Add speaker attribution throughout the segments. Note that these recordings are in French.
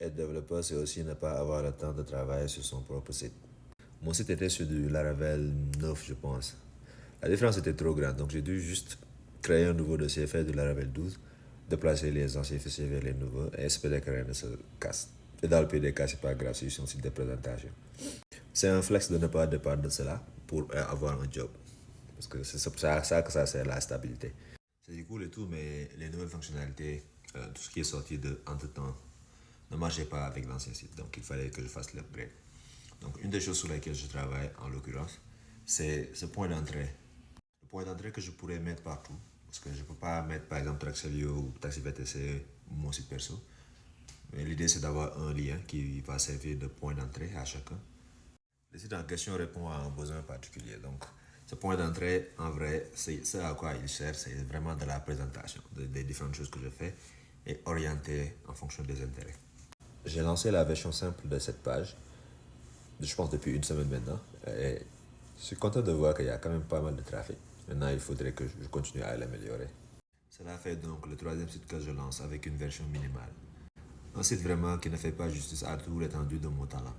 Speaker 1: être développeur, c'est aussi ne pas avoir le temps de travailler sur son propre site. Mon site était sur du Laravel 9, je pense. La différence était trop grande, donc j'ai dû juste créer un nouveau dossier, faire du Laravel 12, déplacer les anciens fichiers vers les nouveaux et espérer que rien ne se casse. Et dans le pire des cas, c'est pas grave, c'est juste un site de présentation. C'est un flex de ne pas dépendre de cela pour avoir un job. Parce que c'est ça que ça sert la stabilité. C'est cool et tout, mais les nouvelles fonctionnalités, tout ce qui est sorti de entre-temps, ne marchait pas avec l'ancien site. Donc il fallait que je fasse l'upgrade. Donc une des choses sur lesquelles je travaille, en l'occurrence, c'est ce point d'entrée. Le point d'entrée que je pourrais mettre partout. Parce que je ne peux pas mettre par exemple Traxelio ou TaxiVTC ou mon site perso. Mais l'idée c'est d'avoir un lien qui va servir de point d'entrée à chacun. Le site en question répond à un besoin particulier. Donc ce point d'entrée, en vrai, c'est ce à quoi il sert, c'est vraiment de la présentation des différentes choses que je fais et orienté en fonction des intérêts. J'ai lancé la version simple de cette page, je pense depuis une semaine maintenant, et je suis content de voir qu'il y a quand même pas mal de trafic. Maintenant, il faudrait que je continue à l'améliorer. Cela fait donc le troisième site que je lance avec une version minimale. Un site vraiment qui ne fait pas justice à toute l'étendue de mon talent.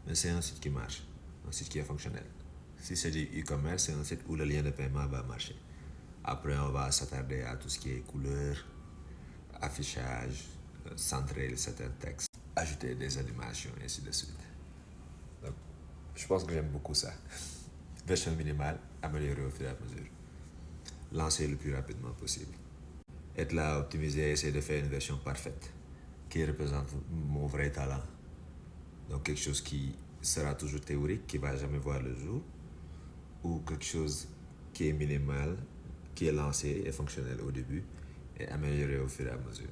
Speaker 1: Mais c'est un site qui marche, un site qui est fonctionnel. Si c'est du e-commerce, c'est un site où le lien de paiement va marcher. Après, on va s'attarder à tout ce qui est couleur, affichage, centrer certains textes, ajouter des animations, et ainsi de suite. Donc, je pense que j'aime beaucoup ça. Version minimale, améliorer au fur et à mesure. Lancer le plus rapidement possible. Être là, optimiser, essayer de faire une version parfaite qui représente mon vrai talent. Donc quelque chose qui sera toujours théorique, qui ne va jamais voir le jour, ou quelque chose qui est minimal, qui est lancé et fonctionnel au début et amélioré au fur et à mesure.